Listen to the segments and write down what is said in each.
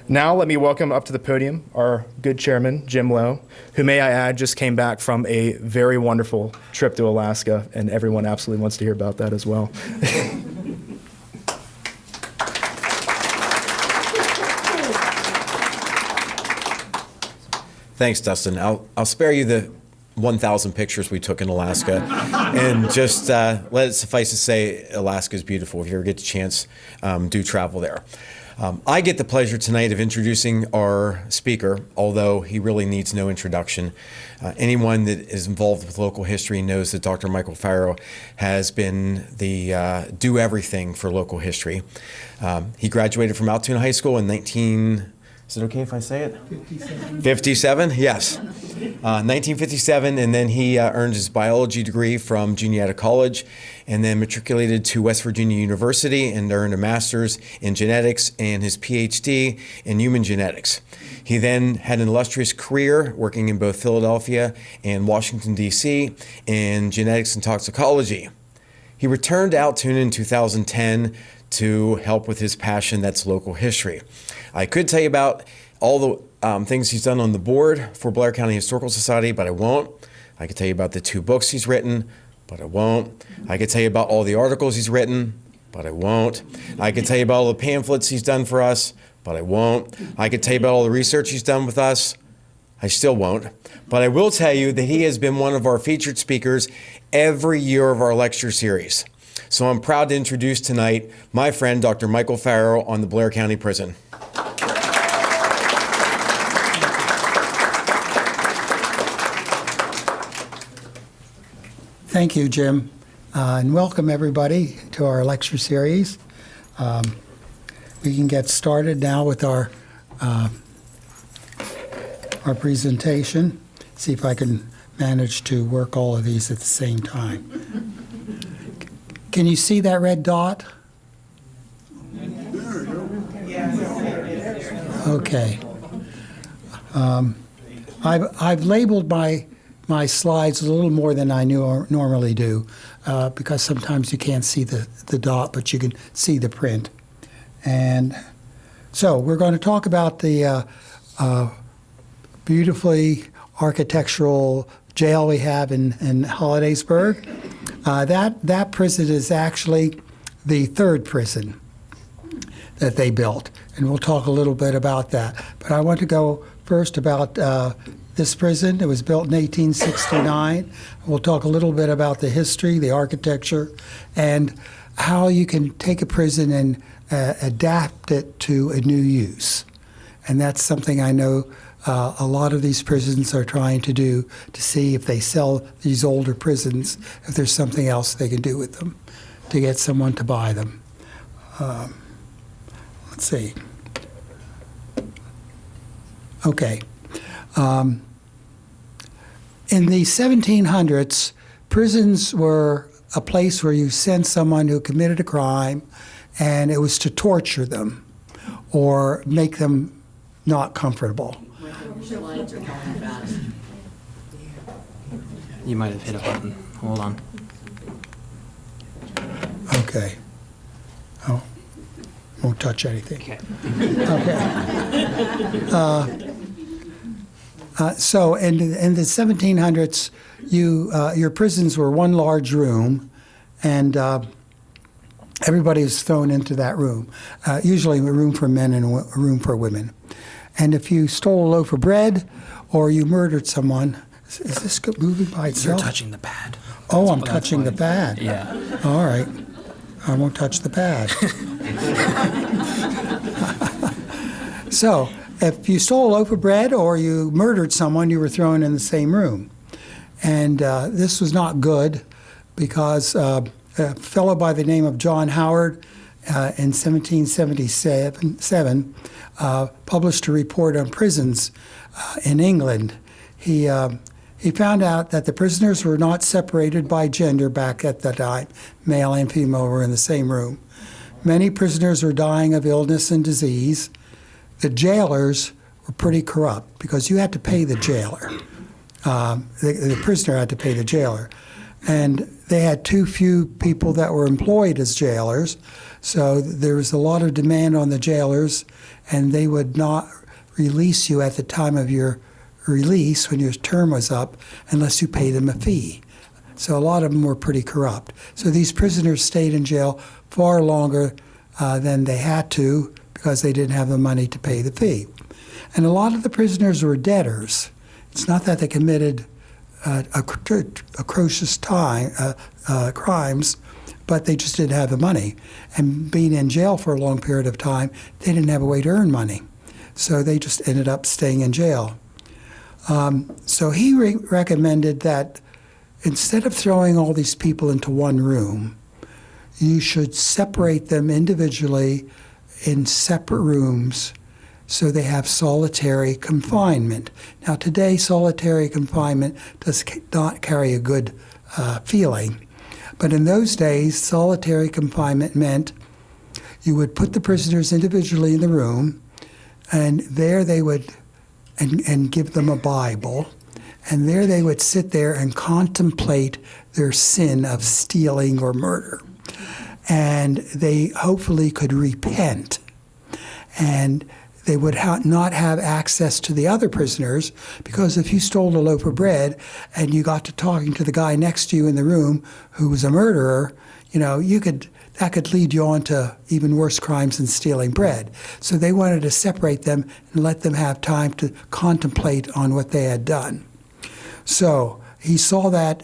Now let me welcome up to the podium our good chairman, Jim Lowe, who, may I add, just came back from a very wonderful trip to Alaska, and everyone absolutely wants to hear about that as well. Thanks, Dustin. I'll spare you the 1,000 pictures we took in Alaska, and just let it suffice to say, Alaska is beautiful. If you ever get the chance, do travel there. I get the pleasure tonight of introducing our speaker, although he really needs no introduction. Anyone that is involved with local history knows that Dr. Michael Farrow has been the do-everything for local history. He graduated from Altoona High School in is it okay if I say it? 57, yes. 1957, and then he earned his biology degree from Juniata College, and then matriculated to West Virginia University and earned a master's in genetics and his PhD in human genetics. He then had an illustrious career working in both Philadelphia and Washington, D.C. in genetics and toxicology. He returned to Altoona in 2010 to help with his passion, that's local history. I could tell you about all the things he's done on the board for Blair County Historical Society, but I won't. I could tell you about the 2 books he's written, but I won't. I could tell you about all the articles he's written, but I won't. I could tell you about all the pamphlets he's done for us, but I won't. I could tell you about all the research he's done with us. I still won't. But I will tell you that he has been one of our featured speakers every year of our lecture series. So I'm proud to introduce tonight my friend, Dr. Michael Farrow on the Blair County Prison. Thank you, Jim, and welcome everybody to our lecture series. We can get started now with our presentation. See if I can manage to work all of these at the same time. Can you see that red dot? Okay. I've labeled my slides a little more than I normally do because sometimes you can't see the dot, but you can see the print. And so we're going to talk about the beautifully architectural jail we have in Hollidaysburg. That prison is actually the 3rd prison that they built, and we'll talk a little bit about that. But I want to go first about this prison. It was built in 1869. We'll talk a little bit about the history, the architecture, and how you can take a prison and adapt it to a new use. And that's something I know a lot of these prisons are trying to do, to see if they sell these older prisons, if there's something else they can do with them to get someone to buy them. Let's see. Okay. In the 1700s, prisons were a place where you sent someone who committed a crime, and it was to torture them or make them not comfortable. You might have hit a button. Hold on. Okay. Oh, won't touch anything. Okay. Okay. So in the 1700s, your prisons were one large room, and everybody was thrown into that room, usually a room for men and a room for women. And if you stole a loaf of bread or you murdered someone, is this moving by itself? You're touching the pad. Oh, I'm touching the pad. Yeah. All right. I won't touch the pad. So, if you stole a loaf of bread or you murdered someone, you were thrown in the same room. And this was not good because a fellow by the name of John Howard in 1777 published a report on prisons in England. He found out that the prisoners were not separated by gender back at that time. Male and female were in the same room. Many prisoners were dying of illness and disease. The jailers were pretty corrupt because you had to pay the jailer. The prisoner had to pay the jailer. And they had too few people that were employed as jailers, so there was a lot of demand on the jailers, and they would not release you at the time of your release when your term was up unless you pay them a fee. So a lot of them were pretty corrupt. So these prisoners stayed in jail far longer than they had to because they didn't have the money to pay the fee. And a lot of the prisoners were debtors. It's not that they committed atrocious crimes, but they just didn't have the money. And being in jail for a long period of time, they didn't have a way to earn money. So they just ended up staying in jail. So he recommended that instead of throwing all these people into one room, you should separate them individually in separate rooms so they have solitary confinement. Now today, solitary confinement does not carry a good feeling. But in those days, solitary confinement meant you would put the prisoners individually in the room, and there they would, and give them a Bible, and there they would sit there and contemplate their sin of stealing or murder. And they hopefully could repent. And they would not have access to the other prisoners, because if you stole a loaf of bread and you got to talking to the guy next to you in the room who was a murderer, that could lead you on to even worse crimes than stealing bread. So they wanted to separate them and let them have time to contemplate on what they had done. So he saw that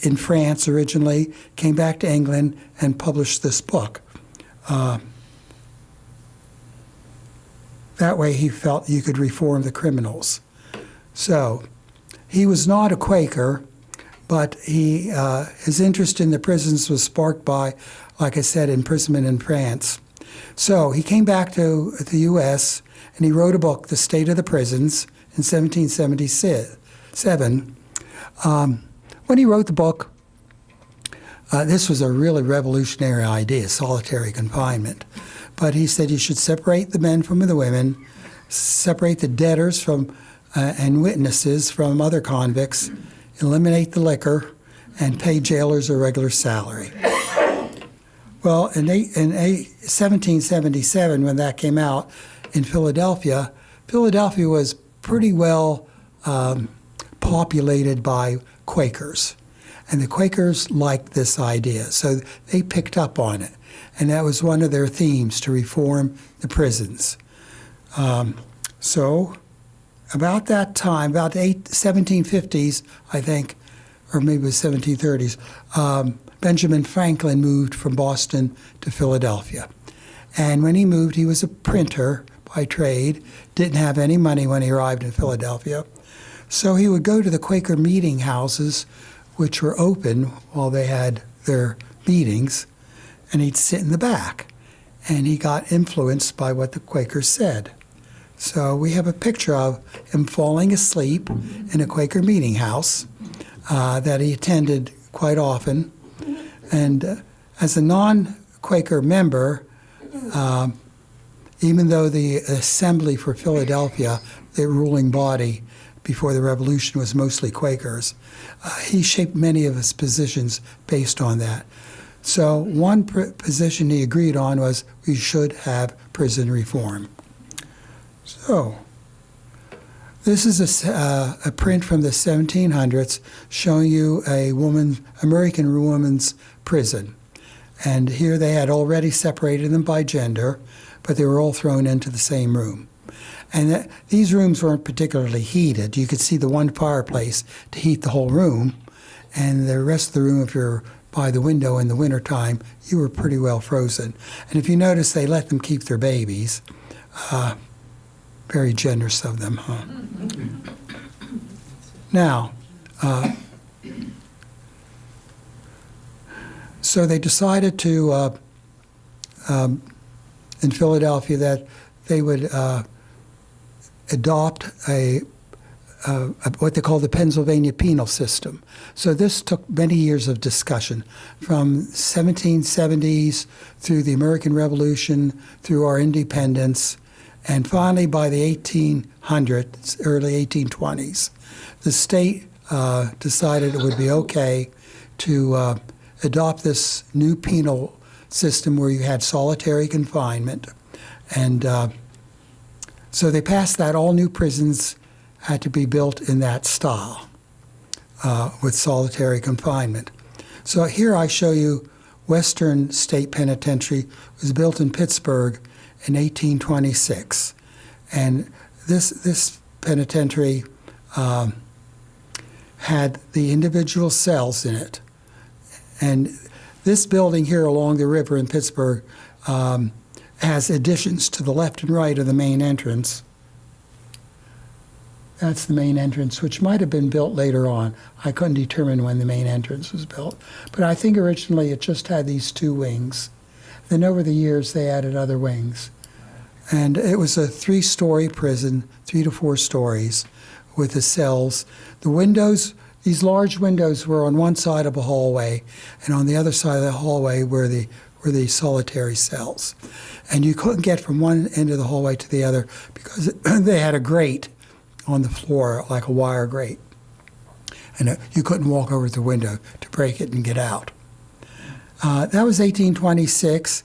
in France originally, came back to England, and published this book. That way he felt you could reform the criminals. So he was not a Quaker, but his interest in the prisons was sparked by, like I said, imprisonment in France. So he came back to the U.S. and he wrote a book, The State of the Prisons, in 1777. When he wrote the book, this was a really revolutionary idea, solitary confinement. But he said you should separate the men from the women, separate the debtors from and witnesses from other convicts, eliminate the liquor, and pay jailers a regular salary. Well, in 1777, when that came out in Philadelphia, Philadelphia was pretty well populated by Quakers. And the Quakers liked this idea, so they picked up on it. And that was one of their themes, to reform the prisons. So about that time, about the 1750s, I think, or maybe it was 1730s, Benjamin Franklin moved from Boston to Philadelphia. And when he moved, he was a printer by trade, didn't have any money when he arrived in Philadelphia. So he would go to the Quaker meeting houses, which were open while they had their meetings, and he'd sit in the back. And he got influenced by what the Quakers said. So we have a picture of him falling asleep in a Quaker meeting house that he attended quite often. And as a non-Quaker member, even though the Assembly for Philadelphia, the ruling body before the Revolution, was mostly Quakers, he shaped many of his positions based on that. So one position he agreed on was we should have prison reform. So this is a print from the 1700s showing you a American woman's prison. And here they had already separated them by gender, but they were all thrown into the same room. And these rooms weren't particularly heated. You could see the one fireplace to heat the whole room, and the rest of the room, if you're by the window in the wintertime, you were pretty well frozen. And if you notice, they let them keep their babies. Very generous of them, huh? Now, so they decided to, in Philadelphia, that they would adopt what they call the Pennsylvania penal system. So this took many years of discussion, from 1770s through the American Revolution, through our independence, and finally by the 1800s, early 1820s, the state decided it would be okay to adopt this new penal system where you had solitary confinement. And so they passed that. All new prisons had to be built in that style with solitary confinement. So here I show you Western State Penitentiary. It was built in Pittsburgh in 1826. And this penitentiary had the individual cells in it. And this building here along the river in Pittsburgh has additions to the left and right of the main entrance. That's the main entrance, which might have been built later on. I couldn't determine when the main entrance was built. But I think originally it just had these two wings. Then over the years, they added other wings. And it was a 3-story prison, 3 to 4 stories, with the cells. The windows, these large windows were on one side of a hallway, and on the other side of the hallway were the solitary cells. And you couldn't get from one end of the hallway to the other because they had a grate on the floor, like a wire grate. And you couldn't walk over to the window to break it and get out. That was 1826.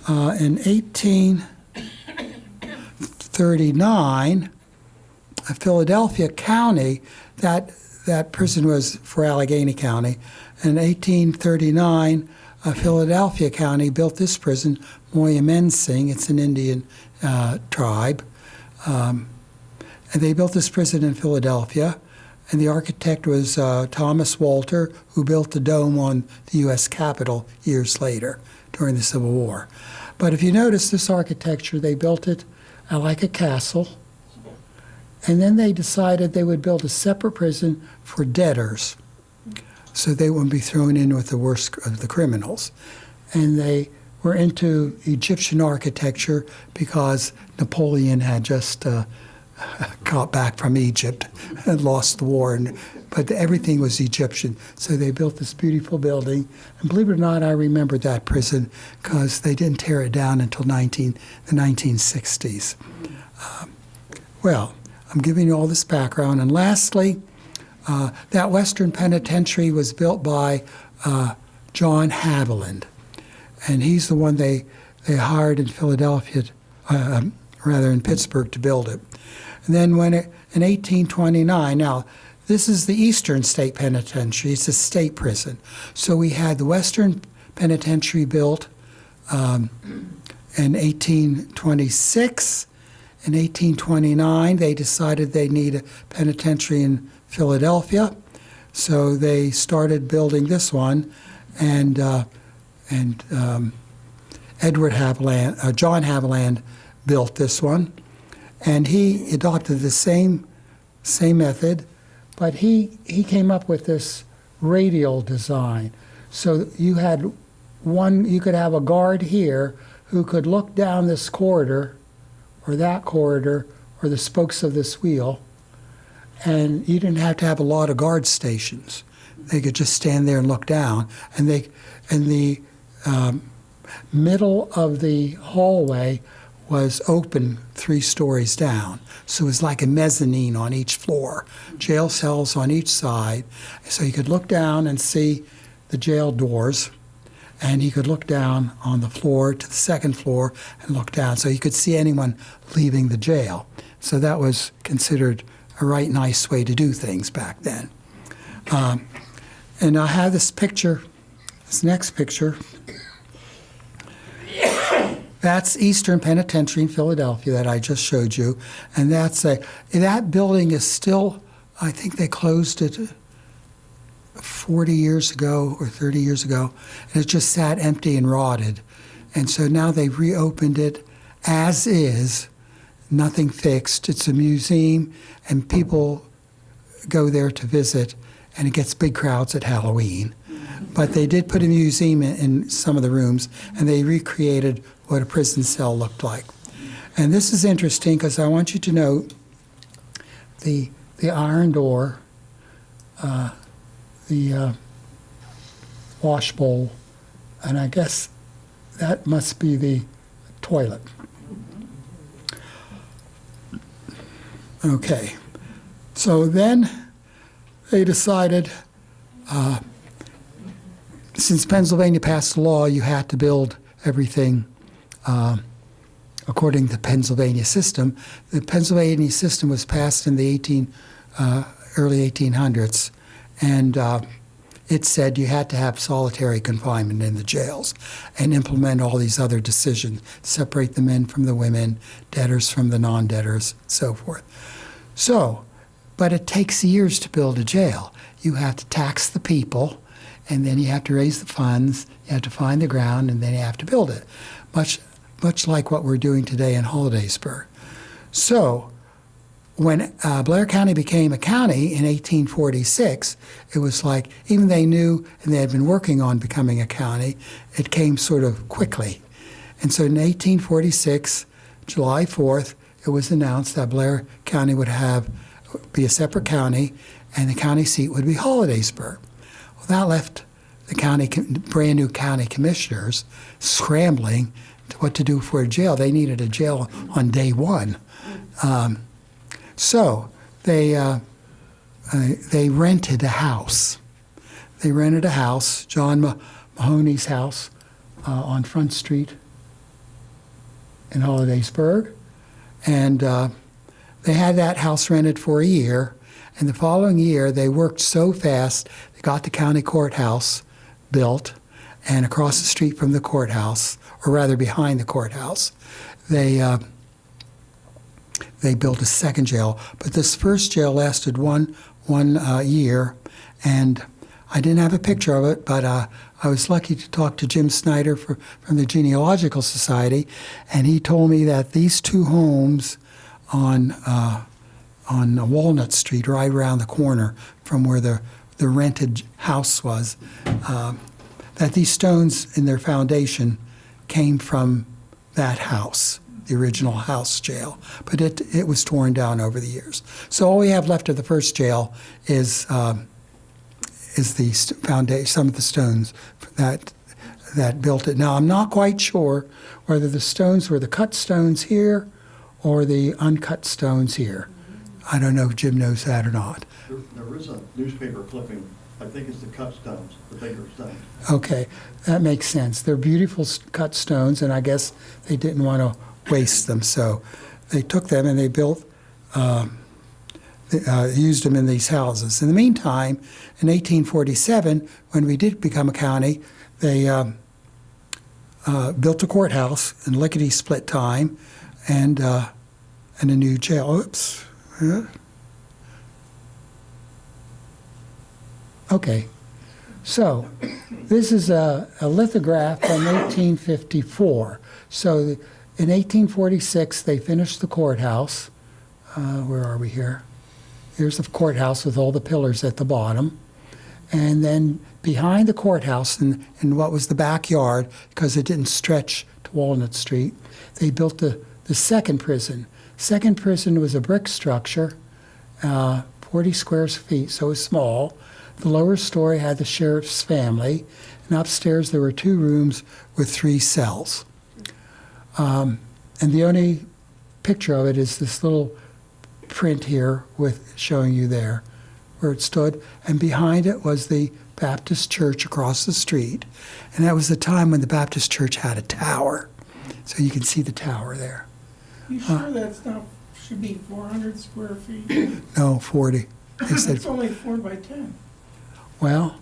In 1839, Philadelphia County, that prison was for Allegheny County. In 1839, Philadelphia County built this prison, Moyamensing. It's an Indian tribe. And they built this prison in Philadelphia. And the architect was Thomas Walter, who built the dome on the U.S. Capitol years later during the Civil War. But if you notice this architecture, they built it like a castle. And then they decided they would build a separate prison for debtors, so they wouldn't be thrown in with the worst of the criminals. And they were into Egyptian architecture because Napoleon had just got back from Egypt and lost the war, but everything was Egyptian. So they built this beautiful building. And believe it or not, I remember that prison because they didn't tear it down until the 1960s. Well, I'm giving you all this background. And lastly, that Western Penitentiary was built by John Haviland. And he's the one they hired in Philadelphia, rather in Pittsburgh, to build it. And then in 1829, now this is the Eastern State Penitentiary. It's a state prison. So we had the Western Penitentiary built in 1826. In 1829, they decided they need a penitentiary in Philadelphia, so they started building this one, and John Haviland built this one, and he adopted the same method, but he came up with this radial design. So you could have a guard here who could look down this corridor or that corridor, or the spokes of this wheel, and you didn't have to have a lot of guard stations. They could just stand there and look down, and the middle of the hallway was open 3 stories down, so it was like a mezzanine on each floor, jail cells on each side, so you could look down and see the jail doors. And he could look down on the floor to the second floor and look down, so he could see anyone leaving the jail. So that was considered a right nice way to do things back then. And I have this picture, this next picture. That's Eastern Penitentiary in Philadelphia that I just showed you. And that building is still, I think they closed it 40 years ago or 30 years ago, and it just sat empty and rotted. And so now they've reopened it as is, nothing fixed. It's a museum, and people go there to visit, and it gets big crowds at Halloween. But they did put a museum in some of the rooms, and they recreated what a prison cell looked like. And this is interesting because I want you to note the iron door, the wash bowl, and I guess that must be the toilet. Okay, so then they decided since Pennsylvania passed the law, you had to build everything according to the Pennsylvania system. The Pennsylvania system was passed in the early 1800s, and it said you had to have solitary confinement in the jails and implement all these other decisions, separate the men from the women, debtors from the non-debtors, so forth. So, but it takes years to build a jail. You have to tax the people, and then you have to raise the funds, you have to find the ground, and then you have to build it. Much like what we're doing today in Hollidaysburg. So, when Blair County became a county in 1846, it was like, even they knew and they had been working on becoming a county, it came sort of quickly. And so in 1846, July 4th, it was announced that Blair County would be a separate county, and the county seat would be Hollidaysburg. Well, that left the brand new county commissioners scrambling to what to do for a jail. They needed a jail on day one. So they rented a house. They rented a house, John Mahoney's house, on Front Street in Hollidaysburg, and they had that house rented for a year. And the following year, they worked so fast, they got the county courthouse built, and across the street from the courthouse, or rather behind the courthouse, they built a second jail. But this first jail lasted one year, and I didn't have a picture of it, but I was lucky to talk to Jim Snyder from the Genealogical Society, and he told me that these two homes on Walnut Street, right around the corner from where the rented house was, that these stones in their foundation came from that house, the original house jail, but it was torn down over the years. So all we have left of the first jail is the foundation, some of the stones that built it. Now I'm not quite sure whether the stones were the cut stones here or the uncut stones here. I don't know if Jim knows that or not. There is a newspaper clipping. I think it's the cut stones, the bigger stones. Okay, that makes sense. They're beautiful cut stones, and I guess they didn't want to waste them, so they took them and they built, used them in these houses. In the meantime, in 1847, when we did become a county, they built a courthouse in lickety-split time, and a new jail. Oops. Yeah. Okay, so this is a lithograph from 1854. So in 1846, they finished the courthouse. Where are we here? Here's the courthouse with all the pillars at the bottom. And then behind the courthouse, in what was the backyard, because it didn't stretch to Walnut Street, they built the second prison. Second prison was a brick structure, 40 square feet, so it was small. The lower story had the sheriff's family, and upstairs there were 2 rooms with 3 cells. And the only picture of it is this little print here with showing you there where it stood. And behind it was the Baptist church across the street. And that was the time when the Baptist church had a tower. So you can see the tower there. You sure that's not, should be 400 square feet? No, 40. They said, It's only 4 by 10. well,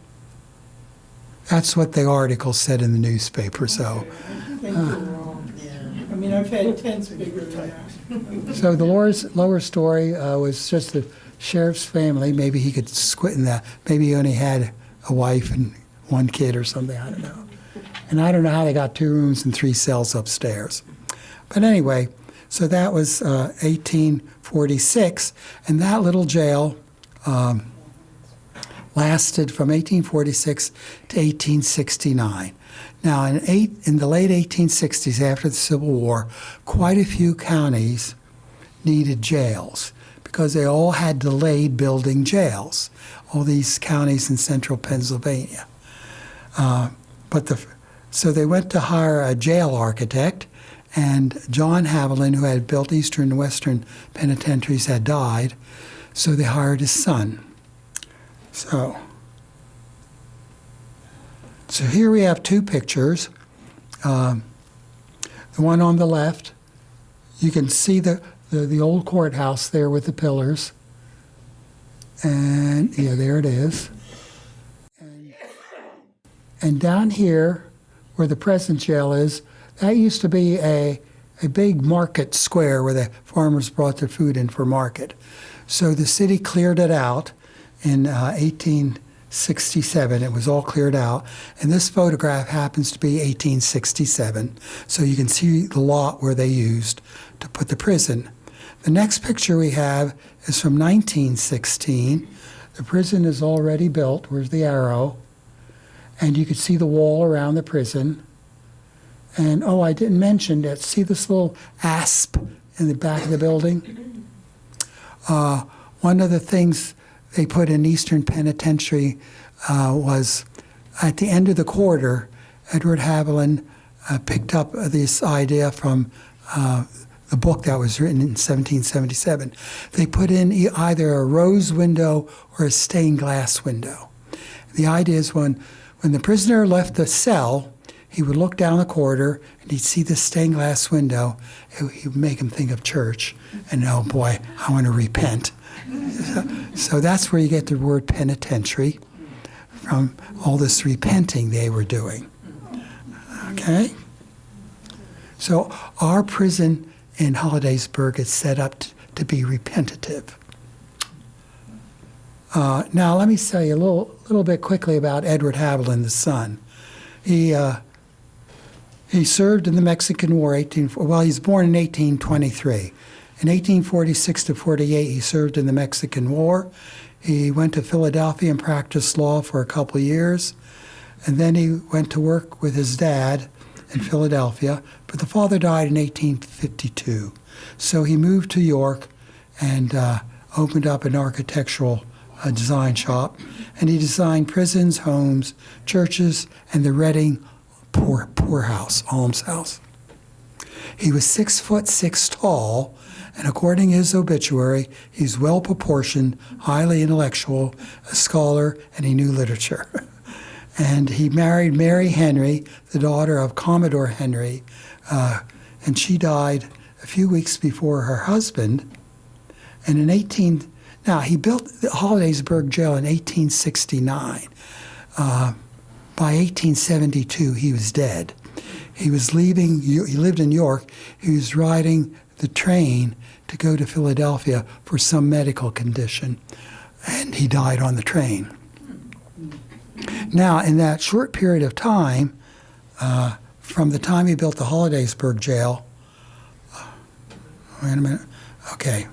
that's what the article said in the newspaper, so. Okay, I think you're wrong. I mean, I've had tents bigger than that. So the lower story was just the sheriff's family. Maybe he could squint in that. Maybe he only had a wife and 1 kid or something, I don't know. And I don't know how they got 2 rooms and 3 cells upstairs. But anyway, so that was 1846, and that little jail lasted from 1846 to 1869. Now, in the late 1860s, after the Civil War, quite a few counties needed jails because they all had delayed building jails, all these counties in central Pennsylvania. So they went to hire a jail architect, and John Haviland, who had built Eastern and Western penitentiaries, had died, so they hired his son. So So here we have two pictures. The one on the left, you can see the old courthouse there with the pillars. And yeah, there it is. And down here, where the present jail is, that used to be a big market square where the farmers brought their food in for market. So the city cleared it out in 1867. It was all cleared out. And this photograph happens to be 1867. So you can see the lot where they used to put the prison. The next picture we have is from 1916. The prison is already built. Where's the arrow? And you could see the wall around the prison. And, oh, I didn't mention that. See this little asp in the back of the building? One of the things they put in Eastern Penitentiary was at the end of the corridor, Edward Haviland picked up this idea from the book that was written in 1777. They put in either a rose window or a stained glass window. The idea is when the prisoner left the cell, he would look down the corridor and he'd see this stained glass window. It would make him think of church. And oh boy, I want to repent. So that's where you get the word penitentiary, from all this repenting they were doing. Okay? So our prison in Hollidaysburg is set up to be repentative. Now let me tell you a little bit quickly about Edward Haviland, the son. He served in the Mexican War. He was born in 1823. In 1846 to 48, he served in the Mexican War. He went to Philadelphia and practiced law for a couple of years, and then he went to work with his dad in Philadelphia. But the father died in 1852, so he moved to York and opened up an architectural design shop, and he designed prisons, homes, churches, and the Reading poorhouse, almshouse. He was 6'6" tall, and according to his obituary, he's well proportioned, highly intellectual, a scholar, and he knew literature. And he married Mary Henry, the daughter of Commodore Henry, and she died a few weeks before her husband. And now he built the Hollidaysburg jail in 1869. By 1872, he was dead. He was leaving, he lived in York. He was riding the train to go to Philadelphia for some medical condition, and he died on the train. Now, in that short period of time, from the time he built the Hollidaysburg jail, wait a minute, okay,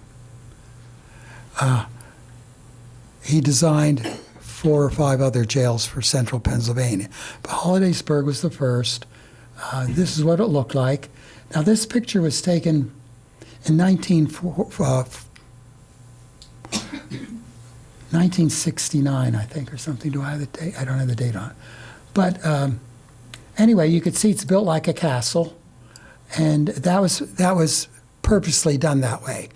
he designed 4 or 5 other jails for central Pennsylvania. But Hollidaysburg was the first. This is what it looked like. Now, this picture was taken in 1969, I think, or something. Do I have the date? I don't have the date on it. But anyway, you could see it's built like a castle, and that was purposely done that way,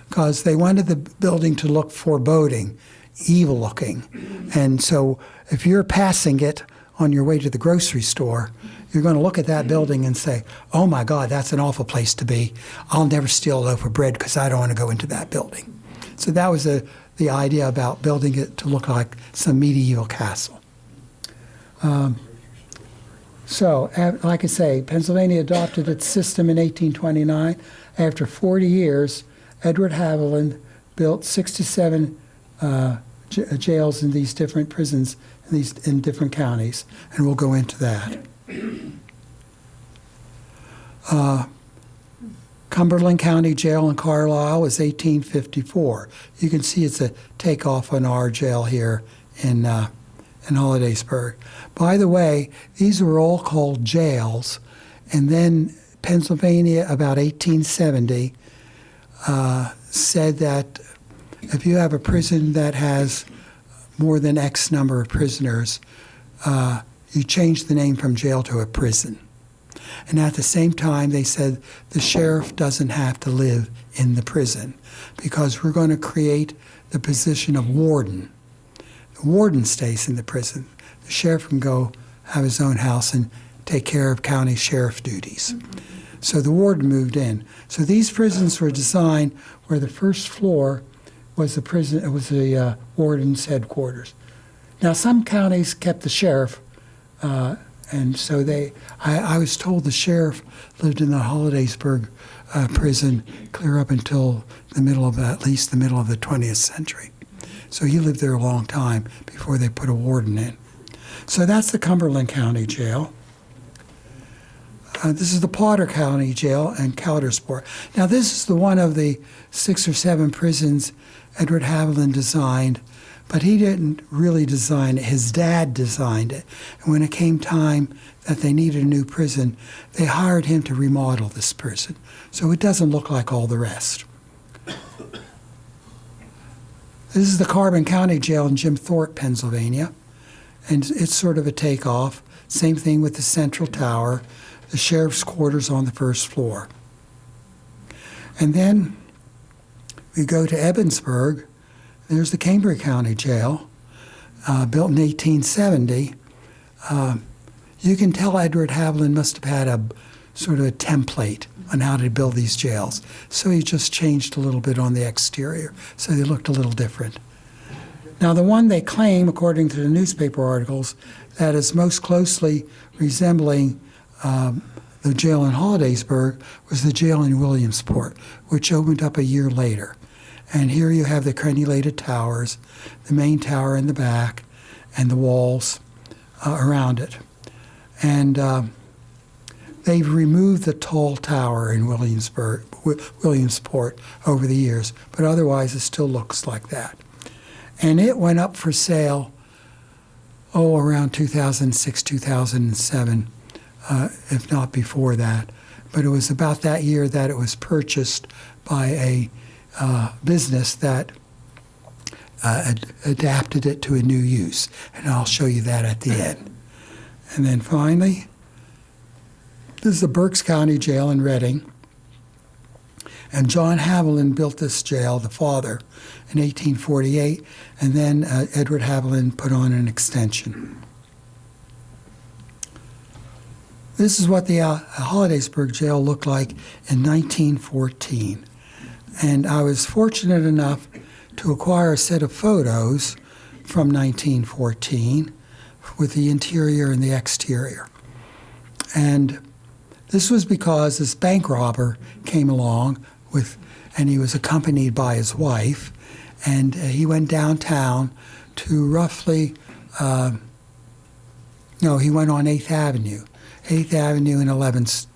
because they wanted the building to look foreboding, evil looking. And so if you're passing it on your way to the grocery store, you're going to look at that building and say, oh my God, that's an awful place to be. I'll never steal a loaf of bread because I don't want to go into that building. So that was the idea about building it to look like some medieval castle. So, like I say, Pennsylvania adopted its system in 1829. After 40 years, Edward Haviland built 67 jails in these different prisons in different counties, and we'll go into that. Cumberland County Jail in Carlisle was 1854. You can see it's a takeoff on our jail here in Hollidaysburg. By the way, these were all called jails, and then Pennsylvania, about 1870, said that if you have a prison that has more than X number of prisoners, you change the name from jail to a prison. And at the same time, they said the sheriff doesn't have to live in the prison because we're going to create the position of warden. The warden stays in the prison. The sheriff can go have his own house and take care of county sheriff duties. So the warden moved in. So these prisons were designed where the first floor was the prison. It was the warden's headquarters. Now some counties kept the sheriff, and so I was told the sheriff lived in the Hollidaysburg prison clear up until at least the middle of the 20th century. So he lived there a long time before they put a warden in. So that's the Cumberland County Jail. This is the Potter County Jail and Coudersport. Now this is the one of the 6 or 7 prisons Edward Haviland designed, but he didn't really design it. His dad designed it. And when it came time that they needed a new prison, they hired him to remodel this prison. So it doesn't look like all the rest. This is the Carbon County Jail in Jim Thorpe, Pennsylvania. And it's sort of a takeoff. Same thing with the central tower, the sheriff's quarters on the first floor. And then we go to Ebensburg. There's the Cambria County Jail, built in 1870. You can tell Edward Haviland must have had a sort of a template on how to build these jails. So he just changed a little bit on the exterior, so they looked a little different. Now the one they claim, according to the newspaper articles, that is most closely resembling the jail in Hollidaysburg was the jail in Williamsport, which opened up a year later. And here you have the crenulated towers, the main tower in the back, and the walls around it. And they've removed the tall tower in Williamsport over the years, but otherwise it still looks like that. And it went up for sale, around 2006, 2007, if not before that. But it was about that year that it was purchased by a business that adapted it to a new use. And I'll show you that at the end. And then finally, this is the Berks County Jail in Reading. And John Haviland built this jail, the father, in 1848, and then Edward Haviland put on an extension. This is what the Hollidaysburg jail looked like in 1914. And I was fortunate enough to acquire a set of photos from 1914 with the interior and the exterior. And this was because this bank robber came along and he was accompanied by his wife, and he went downtown to roughly, he went on 8th Avenue and 11th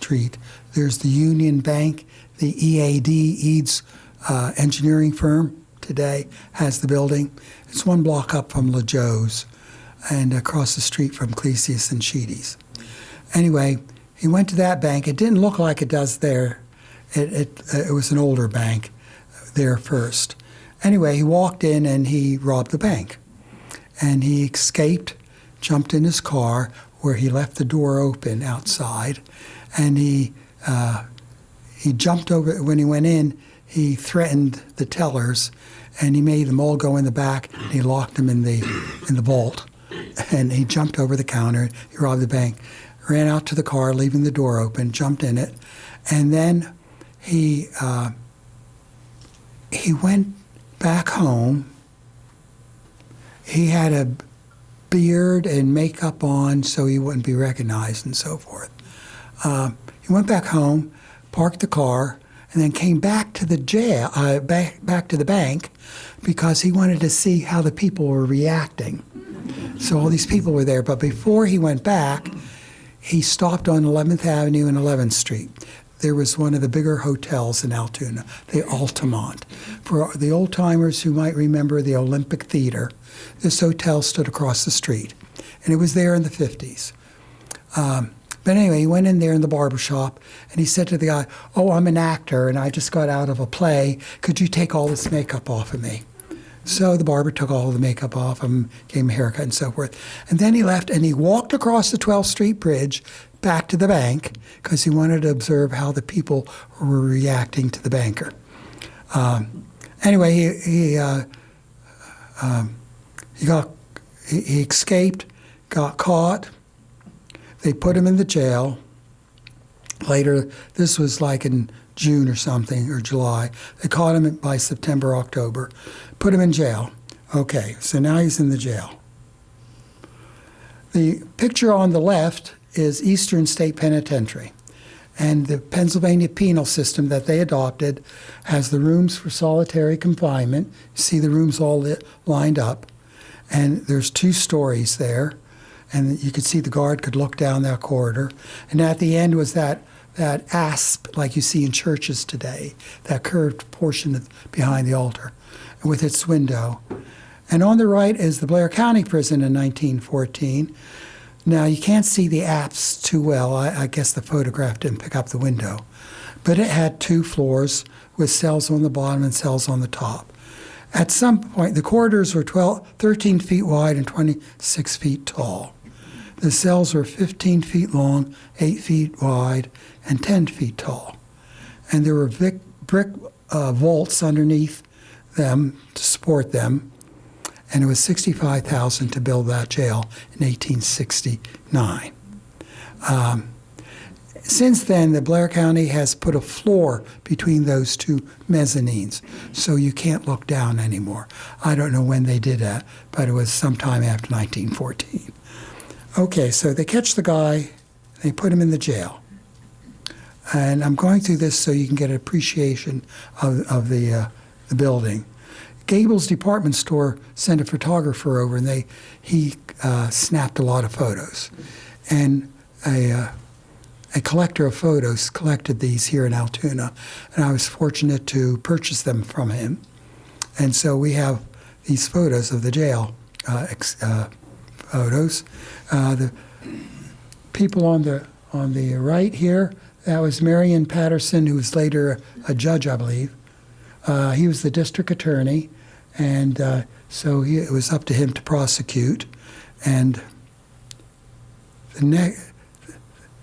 Street. There's the Union Bank, the Eads engineering firm today has the building. It's 1 block up from LaJoe's and across the street from Clesius and Sheedy's. Anyway, he went to that bank. It didn't look like it does there. It was an older bank there first. Anyway, he walked in and he robbed the bank. And he escaped, jumped in his car where he left the door open outside. And he jumped over, when he went in, he threatened the tellers and he made them all go in the back and he locked them in the vault. And he jumped over the counter, he robbed the bank, ran out to the car, leaving the door open, jumped in it, and then he went back home. He had a beard and makeup on so he wouldn't be recognized and so forth. He went back home, parked the car, and then came back to the jail, back to the bank, because he wanted to see how the people were reacting. So all these people were there, but before he went back, he stopped on 11th Avenue and 11th Street. There was one of the bigger hotels in Altoona, the Altamont. For the old-timers who might remember the Olympic Theater, this hotel stood across the street, and it was there in the 50s. But anyway, he went in there in the barber shop, and he said to the guy, "Oh, I'm an actor, and I just got out of a play. Could you take all this makeup off of me?" So the barber took all the makeup off him, gave him a haircut and so forth. And then he left, and he walked across the 12th Street Bridge back to the bank because he wanted to observe how the people were reacting to the banker. Anyway, he escaped, got caught. They put him in the jail. Later, this was like in June or something, or July. They caught him by September, October. Put him in jail. Okay, so now he's in the jail. The picture on the left is Eastern State Penitentiary. And the Pennsylvania penal system that they adopted has the rooms for solitary confinement. You see the rooms all lined up. And there's 2 stories there. And you could see the guard could look down that corridor. And at the end was that asp like you see in churches today, that curved portion behind the altar with its window. And on the right is the Blair County Prison in 1914. Now, you can't see the apse too well. I guess the photograph didn't pick up the window. But it had 2 floors with cells on the bottom and cells on the top. At some point, the corridors were 13 feet wide and 26 feet tall. The cells were 15 feet long, 8 feet wide, and 10 feet tall. And there were brick vaults underneath them to support them. And it was $65,000 to build that jail in 1869. Since then, the Blair County has put a floor between those 2 mezzanines, so you can't look down anymore. I don't know when they did that, but it was sometime after 1914. Okay, so they catch the guy, they put him in the jail. And I'm going through this so you can get an appreciation of the building. Gable's department store sent a photographer over, and he snapped a lot of photos. And a collector of photos collected these here in Altoona, and I was fortunate to purchase them from him. And so we have these photos of the jail photos. The people on the right here, that was Marion Patterson, who was later a judge, I believe. He was the district attorney, and so it was up to him to prosecute. And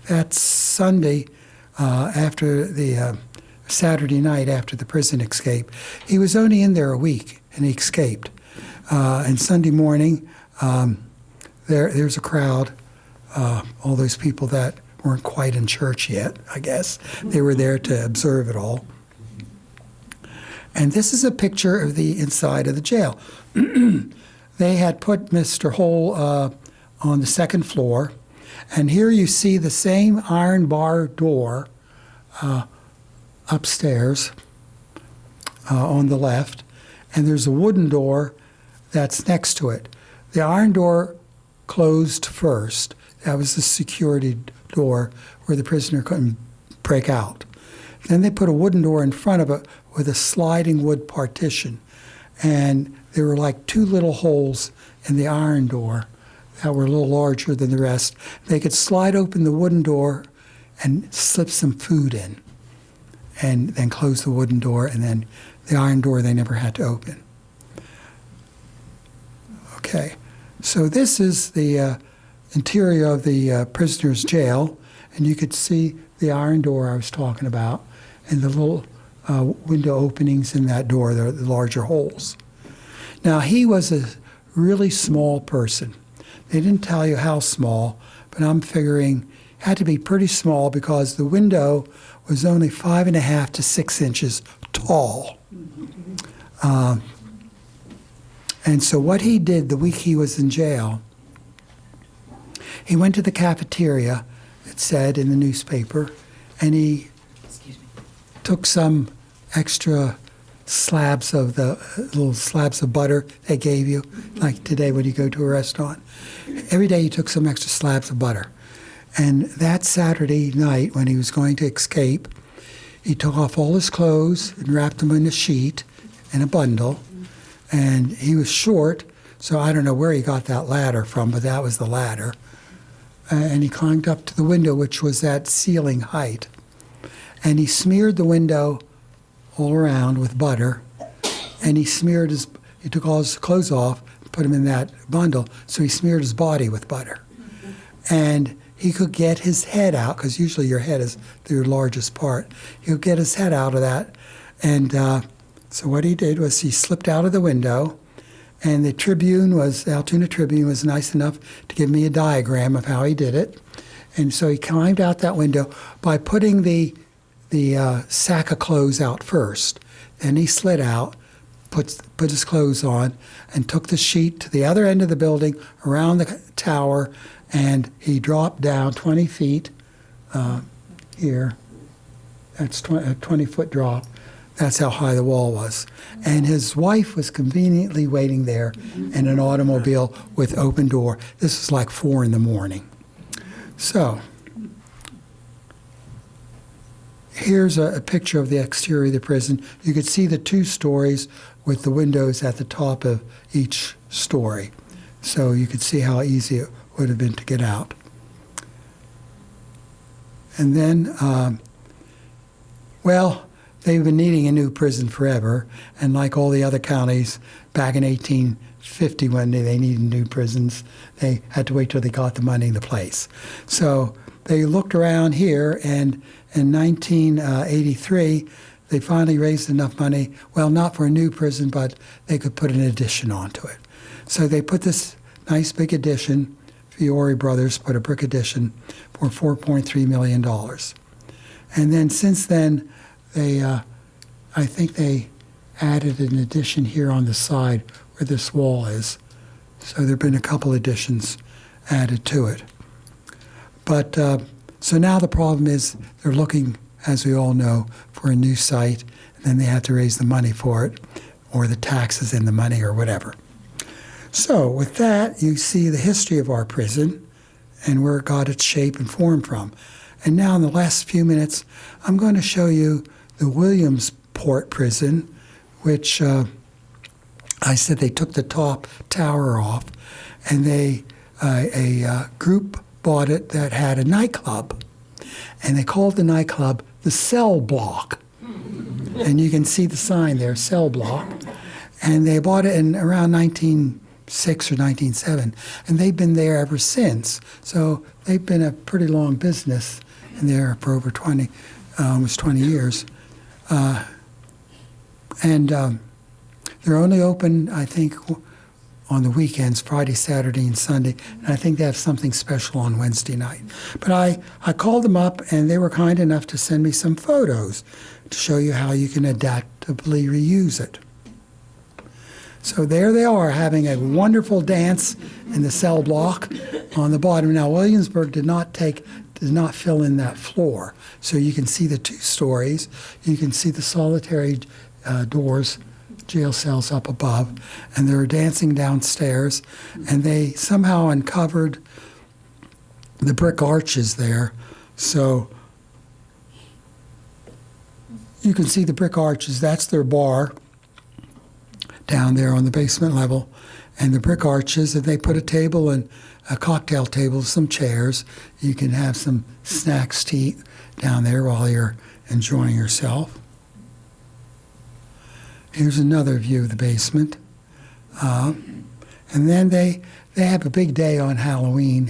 that Sunday, after the Saturday night after the prison escape, he was only in there a week, and he escaped. And Sunday morning, there's a crowd, all those people that weren't quite in church yet, I guess. They were there to observe it all. And this is a picture of the inside of the jail. They had put Mr. Hole on the second floor, and here you see the same iron bar door upstairs on the left, and there's a wooden door that's next to it. The iron door closed first. That was the security door where the prisoner couldn't break out. Then they put a wooden door in front of it with a sliding wood partition. And there were like 2 little holes in the iron door that were a little larger than the rest. They could slide open the wooden door and slip some food in, and then close the wooden door, and then the iron door they never had to open. Okay, so this is the interior of the prisoner's jail, and you could see the iron door I was talking about, and the little window openings in that door, the larger holes. Now, he was a really small person. They didn't tell you how small, but I'm figuring it had to be pretty small because the window was only 5.5 to 6 inches tall. And so what he did the week he was in jail, he went to the cafeteria, it said in the newspaper, and he took some extra slabs of the little slabs of butter they gave you, like today when you go to a restaurant. Every day he took some extra slabs of butter. And that Saturday night when he was going to escape, he took off all his clothes and wrapped them in a sheet in a bundle. And he was short, so I don't know where he got that ladder from, but that was the ladder. And he climbed up to the window, which was at ceiling height. And he smeared the window all around with butter. And he took all his clothes off, put them in that bundle, so he smeared his body with butter. And he could get his head out, because usually your head is your largest part. He could get his head out of that. And so what he did was he slipped out of the window, And the Altoona Tribune was nice enough to give me a diagram of how he did it. And so he climbed out that window by putting the sack of clothes out first. Then he slid out, put his clothes on, and took the sheet to the other end of the building around the tower, and he dropped down 20 feet here. That's a 20-foot drop. That's how high the wall was. And his wife was conveniently waiting there in an automobile with open door. This was like 4 in the morning. So here's a picture of the exterior of the prison. You could see the 2 stories with the windows at the top of each story. So you could see how easy it would have been to get out. And then, they've been needing a new prison forever, and like all the other counties, back in 1850 when they needed new prisons, they had to wait till they got the money in the place. So they looked around here, and in 1983, they finally raised enough money, well, not for a new prison, but they could put an addition onto it. So they put this nice big addition. Fiore Brothers put a brick addition for $4.3 million. And then since then, I think they added an addition here on the side where this wall is. So there have been a couple additions added to it. But so now the problem is they're looking, as we all know, for a new site, and then they have to raise the money for it, or the taxes and the money or whatever. So with that, you see the history of our prison and where it got its shape and form from. And now in the last few minutes, I'm going to show you the Williamsport prison, which I said they took the top tower off, and a group bought it that had a nightclub, and they called the nightclub the Cell Block. And you can see the sign there, Cell Block. And they bought it in around 1906 or 1907, and they've been there ever since. So they've been a pretty long business in there for over almost 20 years. They're only open, I think, on the weekends, Friday, Saturday, and Sunday. And I think they have something special on Wednesday night. But I called them up, and they were kind enough to send me some photos to show you how you can adaptively reuse it. So there they are, having a wonderful dance in the cell block on the bottom. Now, Williamsburg did not fill in that floor. So you can see the 2 stories. You can see the solitary doors, jail cells up above, and they're dancing downstairs. And they somehow uncovered the brick arches there. So you can see the brick arches. That's their bar down there on the basement level. And the brick arches, and they put a table and a cocktail table, some chairs. You can have some snacks to eat down there while you're enjoying yourself. Here's another view of the basement. And then they have a big day on Halloween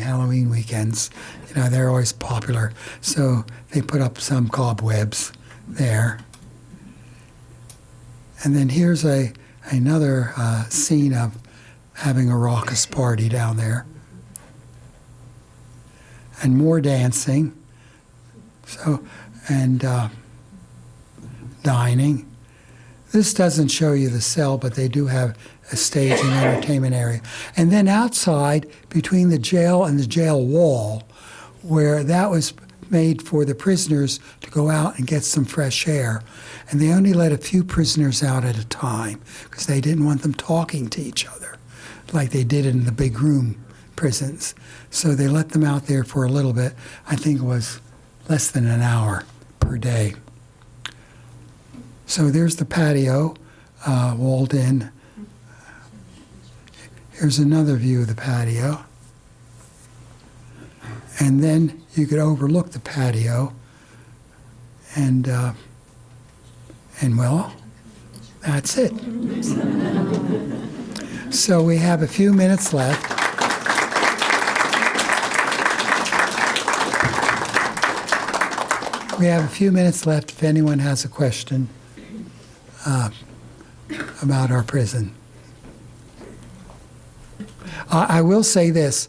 weekends. You know, they're always popular. So they put up some cobwebs there. And then here's another scene of having a raucous party down there. And more dancing. So, and dining. This doesn't show you the cell, but they do have a stage and entertainment area. And then outside, between the jail and the jail wall, where that was made for the prisoners to go out and get some fresh air. And they only let a few prisoners out at a time because they didn't want them talking to each other like they did in the big room prisons. So they let them out there for a little bit. I think it was less than an hour per day. So there's the patio, walled in. Here's another view of the patio. And then you could overlook the patio. And well, that's it. So we have a few minutes left. We have a few minutes left if anyone has a question about our prison. I will say this,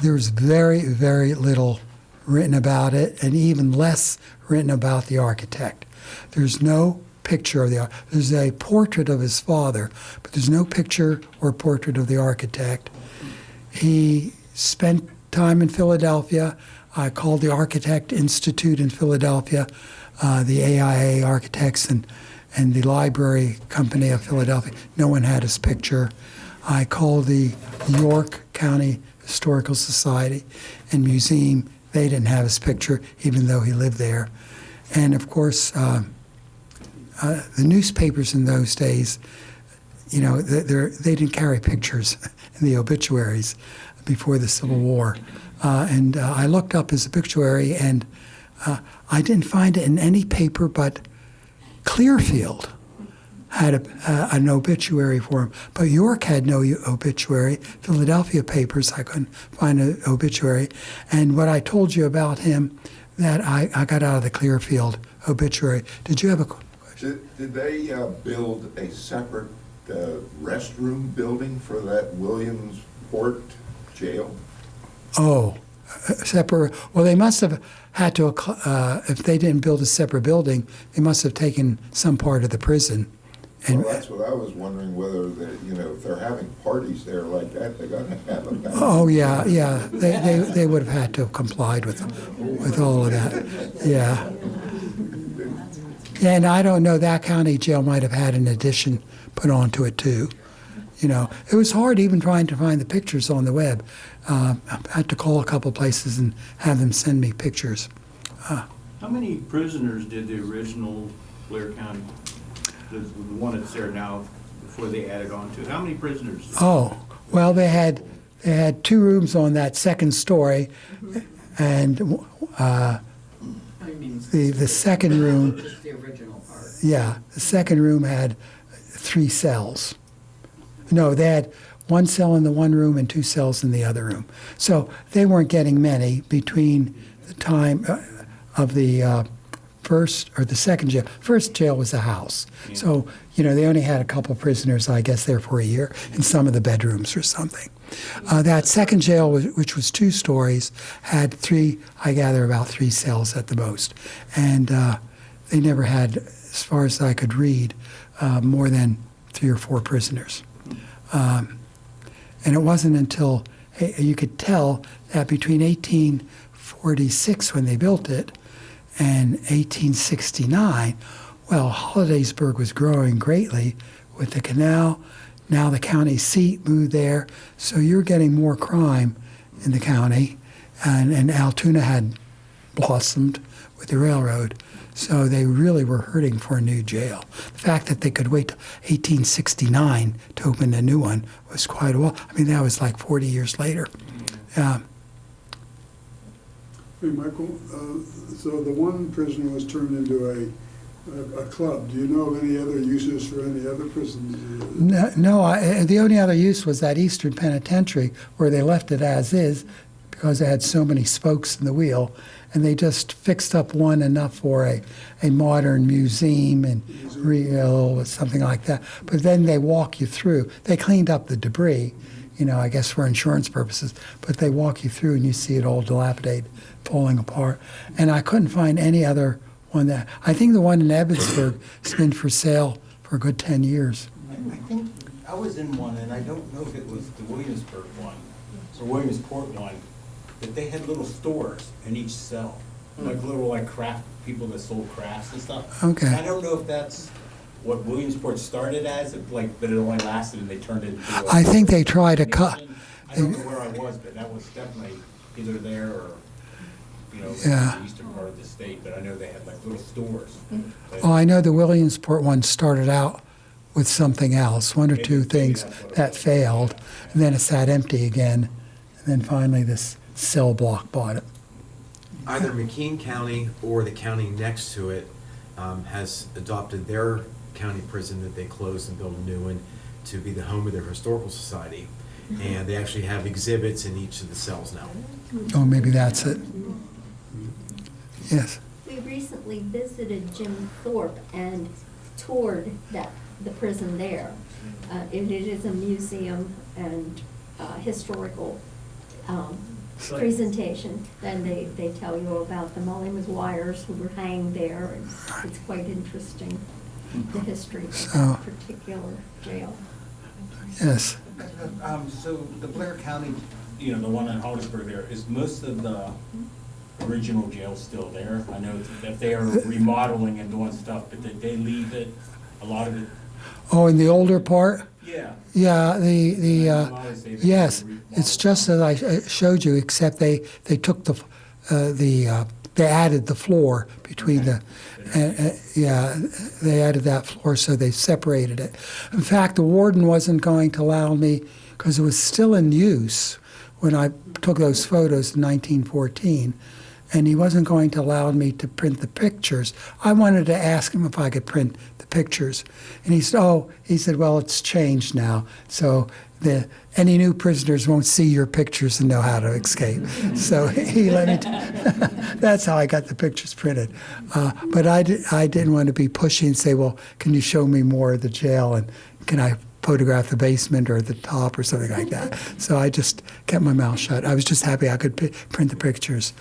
there's very, very little written about it, and even less written about the architect. There's no picture of there's a portrait of his father, but there's no picture or portrait of the architect. He spent time in Philadelphia. I called the Architect Institute in Philadelphia, the AIA Architects and the Library Company of Philadelphia. No one had his picture. I called the York County Historical Society and Museum. They didn't have his picture, even though he lived there. And of course, the newspapers in those days, you know, they didn't carry pictures in the obituaries before the Civil War. And I looked up his obituary, and I didn't find it in any paper but Clearfield had an obituary for him. But York had no obituary. Philadelphia papers, I couldn't find an obituary. And what I told you about him, that I got out of the Clearfield obituary. Did you have a question? Did they build a separate restroom building for that Williamsport jail? Oh, separate. Well, they must have had to, if they didn't build a separate building, they must have taken some part of the prison. And Well, that's what I was wondering, whether if they're having parties there like that, they got to have a. oh yeah, they would have had to have complied with all of that. Yeah. And I don't know, that county jail might have had an addition put onto it too. You know, it was hard even trying to find the pictures on the web. I had to call a couple places and have them send me pictures. How many prisoners did the original Blair County, the one that's there now, before they added on to it? How many prisoners? Oh, well, they had 2 rooms on that second story, and the second room. Just the original part. Yeah, the second room had 3 cells. No, they had 1 cell in the one room and 2 cells in the other room. So they weren't getting many between the time of the first or the second jail. First jail was a house. Yeah. So, they only had a couple prisoners, I guess, there for a year in some of the bedrooms or something. That second jail, which was 2 stories, had 3, I gather about 3 cells at the most. And they never had, as far as I could read, more than 3 or 4 prisoners. And it wasn't until you could tell that between 1846, when they built it, and 1869, well, Hollidaysburg was growing greatly with the canal. Now the county seat moved there, so you're getting more crime in the county, and Altoona had blossomed with the railroad. So they really were hurting for a new jail. The fact that they could wait till 1869 to open a new one was quite a while. I mean, that was like 40 years later. Hey, Michael, so the one prisoner was turned into a club. Do you know of any other uses for any other prisons? No, the only other use was that Eastern Penitentiary, where they left it as is because they had so many spokes in the wheel. And they just fixed up one enough for a modern museum and or something like that. But then they walk you through. They cleaned up the debris, I guess for insurance purposes. But they walk you through and you see it all dilapidated, falling apart. And I couldn't find any other one that. I think the one in Evansburg has been for sale for a good 10 years. I think I was in one, and I don't know if it was the Williamsburg one or Williamsport one. But they had little stores in each cell, like little craft people that sold crafts and stuff. Okay. And I don't know if that's what Williamsport started as, but it only lasted and they turned it into. I think they tried to cut. I don't know where I was, but that was definitely either there or Yeah. the eastern part of the state. But I know they had little stores. Well, I know the Williamsport one started out with something else, 1 or 2 things that failed, and then it sat empty again, and then finally this cell block bought it. Either McKean County or the county next to it has adopted their county prison that they closed and built a new one to be the home of their historical society. And they actually have exhibits in each of the cells now. Oh, maybe that's it. Yes. We recently visited Jim Thorpe and toured the prison there. It is a museum, and historical presentation. Then they tell you about the Mullins wires who were hanged there, and it's quite interesting, the history of that particular jail. Yes. So the Blair County, the one in Hollidaysburg there, is most of the original jail still there? I know that they are remodeling and doing stuff, but did they leave it, a lot of it? Oh, in the older part? Yeah. Yeah, yes, remodel. it's just as I showed you, except they took they added the floor between they added that floor, so they separated it. In fact, the warden wasn't going to allow me, because it was still in use when I took those photos in 1914, and he wasn't going to allow me to print the pictures. I wanted to ask him if I could print the pictures, and he said, well, it's changed now, so any new prisoners won't see your pictures and know how to escape. So he let me. That's how I got the pictures printed. But I didn't want to be pushy and say, well, can you show me more of the jail, and can I photograph the basement or the top or something like that? So I just kept my mouth shut. I was just happy I could print the pictures.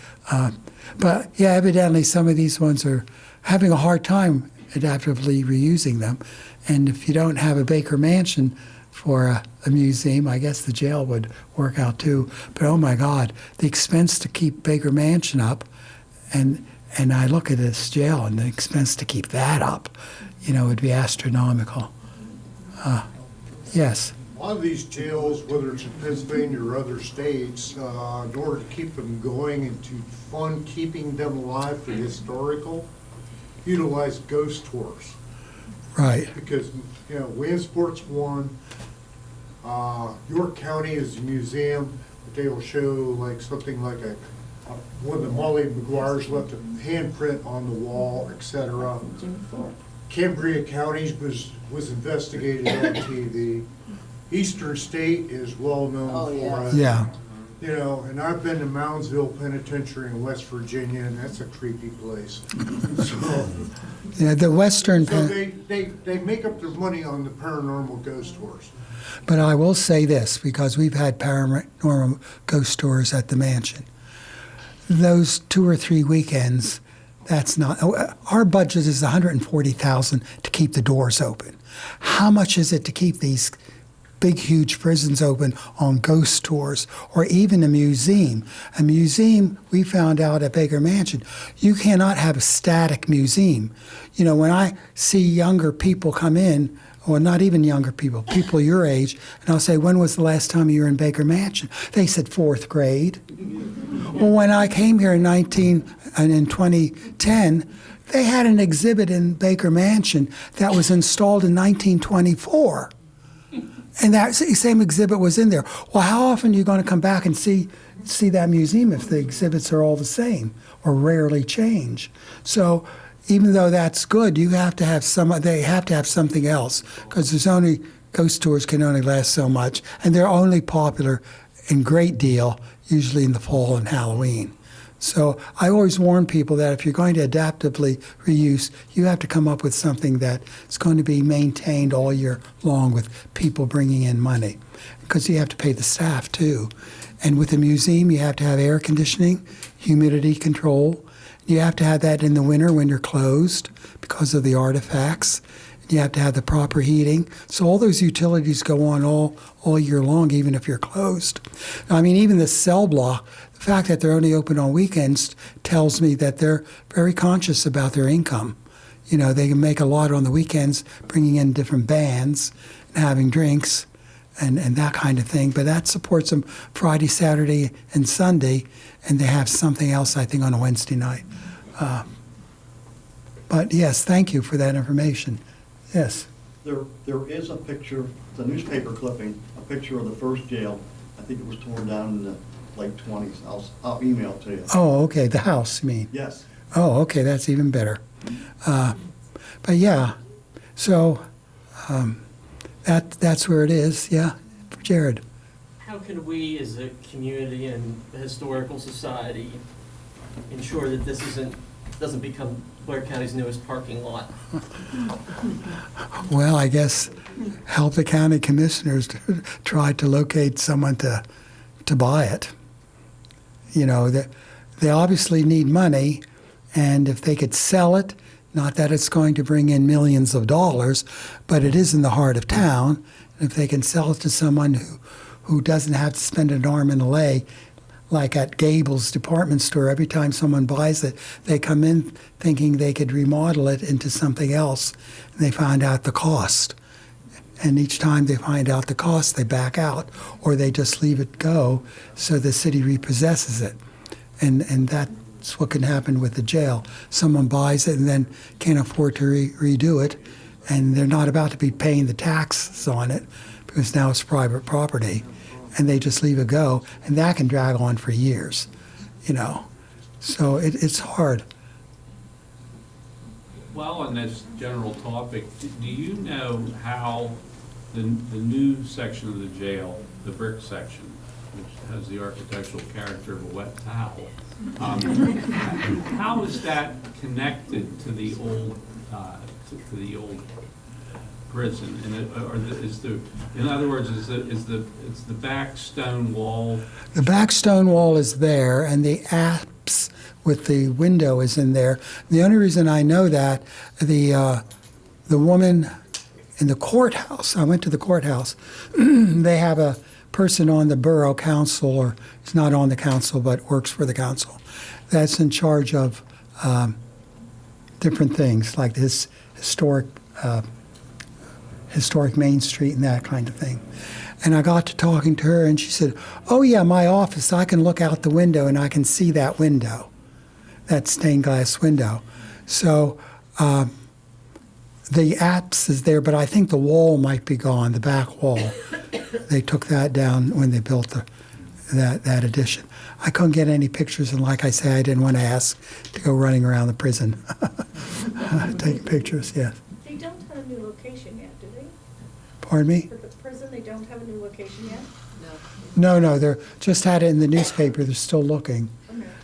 But yeah, evidently some of these ones are having a hard time adaptively reusing them. And if you don't have a Baker Mansion for a museum, I guess the jail would work out too. But oh my God, the expense to keep Baker Mansion up, and I look at this jail and the expense to keep that up, would be astronomical. Yes. A lot of these jails, whether it's in Pennsylvania or other states, in order to keep them going and to fund keeping them alive for historical, utilize ghost tours. Right. Because, Williamsport's one, York County is a museum, but they will show something like one of the Molly McGuire's left a handprint on the wall, etc. Cambria County was investigated on TV. Eastern State is well known for it. Yeah. And I've been to Moundsville Penitentiary in West Virginia, and that's a creepy place. Yeah, the Western. So they make up their money on the paranormal ghost tours. But I will say this, because we've had paranormal ghost tours at the mansion. Those 2 or 3 weekends, that's not. Our budget is $140,000 to keep the doors open. How much is it to keep these big, huge prisons open on ghost tours, or even a museum? A museum, we found out at Baker Mansion, you cannot have a static museum. When I see younger people come in, or not even younger people your age, and I'll say, when was the last time you were in Baker Mansion? They said 4th grade. Well, when I came here in 2010, they had an exhibit in Baker Mansion that was installed in 1924. And that same exhibit was in there. Well, how often are you going to come back and see that museum if the exhibits are all the same or rarely change? So even though that's good, you have to have they have to have something else, because ghost tours can only last so much, and they're only popular in great deal usually in the fall and Halloween. So I always warn people that if you're going to adaptively reuse, you have to come up with something that's going to be maintained all year long with people bringing in money, because you have to pay the staff too. And with a museum, you have to have air conditioning, humidity control. You have to have that in the winter when you're closed because of the artifacts. You have to have the proper heating. So all those utilities go on all year long, even if you're closed. I mean, even the cell block, the fact that they're only open on weekends tells me that they're very conscious about their income. They can make a lot on the weekends, bringing in different bands and having drinks and that kind of thing. But that supports them Friday, Saturday, and Sunday, and they have something else, I think, on a Wednesday night. But yes, thank you for that information. Yes. There is a picture, it's a newspaper clipping, a picture of the first jail. I think it was torn down in the late 20s. I'll email it to you. Oh, okay, the house, you mean? Yes. Oh, okay, that's even better. But yeah, so that's where it is, yeah. Jared. How can we, as a community and the Historical Society, ensure that this doesn't become Blair County's newest parking lot. Well, I guess help the county commissioners to try to locate someone to buy it. You know, they obviously need money, and if they could sell it, not that it's going to bring in millions of dollars, but it is in the heart of town. And if they can sell it to someone who doesn't have to spend an arm and a leg, like at Gable's department store, every time someone buys it, they come in thinking they could remodel it into something else, and they find out the cost. And each time they find out the cost, they back out, or they just leave it go so the city repossesses it. And that's what can happen with the jail. Someone buys it and then can't afford to redo it, and they're not about to be paying the taxes on it because now it's private property, and they just leave it go, and that can drag on for years, you know. So it's hard. Well, on this general topic, do you know how the new section of the jail, the brick section, which has the architectural character of a wet towel, how is that connected to the old prison? And in other words, is the back stone wall? The back stone wall is there, and the apse with the window is in there. The only reason I know that, the woman in the courthouse, I went to the courthouse, they have a person on the borough council, or he's not on the council but works for the council, that's in charge of different things like this historic Main Street and that kind of thing. And I got to talking to her, and she said, "Oh yeah, my office, I can look out the window and I can see that window, that stained glass window." So the apse is there, but I think the wall might be gone, the back wall. They took that down when they built that addition. I couldn't get any pictures, and like I say, I didn't want to ask to go running around the prison taking pictures. Yeah. They don't have a new location yet, do they? Pardon me? For the prison, they don't have a new location yet? No, they're just had it in the newspaper. They're still looking.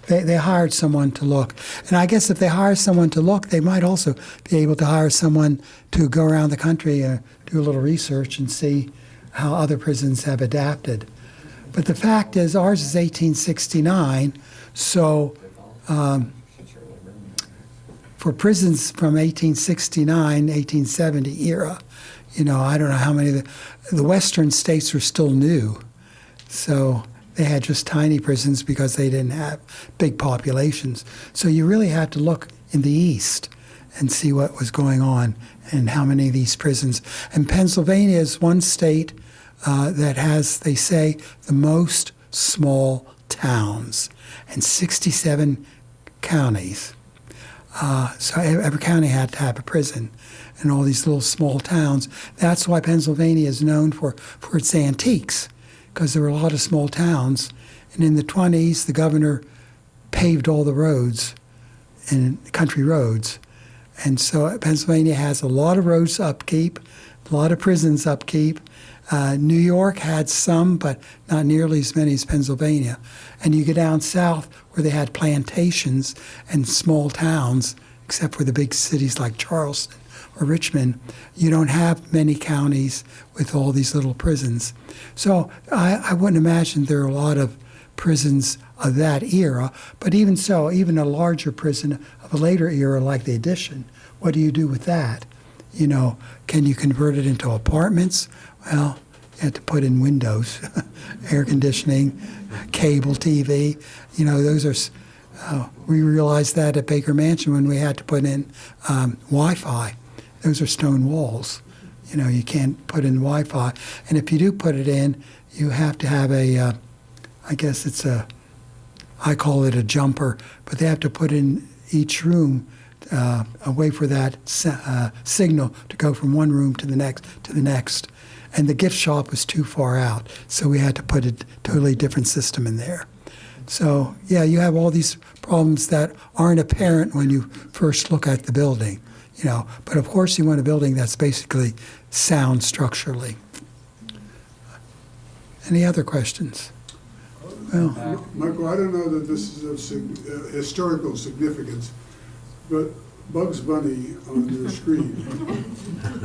They hired someone to look. And I guess if they hire someone to look, they might also be able to hire someone to go around the country and do a little research and see how other prisons have adapted. But the fact is, ours is 1869, so for prisons from 1869, 1870 era, you know, I don't know how many, the western states are still new. So they had just tiny prisons because they didn't have big populations. So you really had to look in the east and see what was going on and how many of these prisons. And Pennsylvania is one state that has, they say, the most small towns and 67 counties. So every county had to have a prison, and all these little small towns. That's why Pennsylvania is known for its antiques, because there were a lot of small towns. And in the 20s, the governor paved all the roads, and country roads. And so Pennsylvania has a lot of roads upkeep, a lot of prisons upkeep. New York had some, but not nearly as many as Pennsylvania. And you go down south where they had plantations and small towns, except for the big cities like Charleston or Richmond, you don't have many counties with all these little prisons. So I wouldn't imagine there are a lot of prisons of that era, but even so, even a larger prison of a later era like the Addition, what do you do with that? You know, can you convert it into apartments? Well, you have to put in windows, air conditioning, cable TV. You know, those are, we realized that at Baker Mansion when we had to put in Wi-Fi. Those are stone walls. You know, you can't put in Wi-Fi. And if you do put it in, you have to have a, I guess it's I call it a jumper, but they have to put in each room a way for that signal to go from one room to the next. And the gift shop was too far out, so we had to put a totally different system in there. So, yeah, you have all these problems that aren't apparent when you first look at the building, you know. But of course, you want a building that's basically sound structurally. Any other questions? Well, Michael, I don't know that this is of historical significance, but Bugs Bunny on your screen,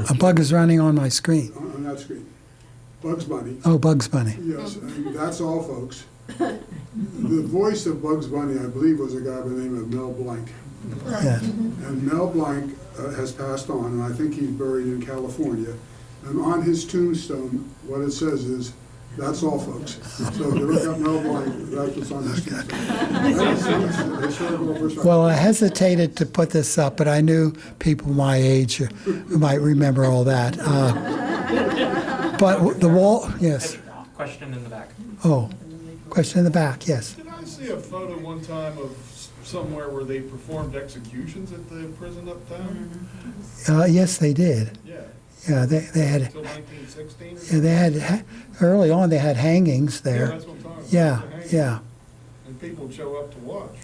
A bug is running on my screen. on that screen. Bugs Bunny. Oh, Bugs Bunny. Yes, and that's all, folks. The voice of Bugs Bunny, I believe, was a guy by the name of Mel Blanc. Yeah. And Mel Blanc has passed on, and I think he's buried in California. And on his tombstone, what it says is, "That's all, folks." So if you look up Mel Blanc, that's what's on his tombstone. Historical perspective. Well, I hesitated to put this up, but I knew people my age who might remember all that. But the wall, yes. Question in the back. Oh, question in the back, yes. Did I see a photo one time of somewhere where they performed executions at the prison uptown? Yes, they did. Yeah. Yeah, they had, Until 1916 or yeah, they had, early on, they had hangings Yeah, there. that's what I'm talking about. Yeah, The hanging. yeah. And people would show up to watch.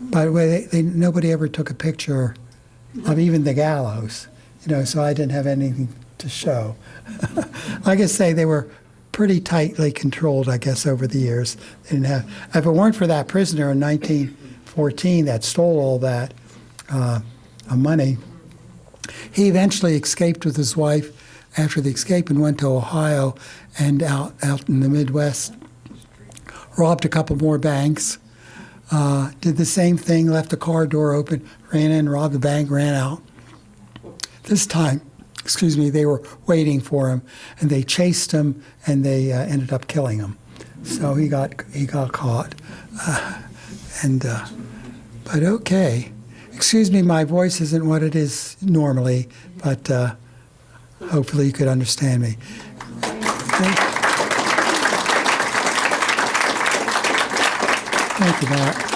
By the way, nobody ever took a picture of even the gallows, so I didn't have anything to show. Like I say, they were pretty tightly controlled, I guess, over the years. They didn't have, if it weren't for that prisoner in 1914 that stole all that money, he eventually escaped with his wife after the escape and went to Ohio and out in the Midwest, robbed a couple more banks, did the same thing, left the car door open, ran in, robbed the bank, ran out. This time, they were waiting for him, and they chased him, and they ended up killing him. So he got caught. But okay. Excuse me, my voice isn't what it is normally, but hopefully you could understand me. Thank you, Matt.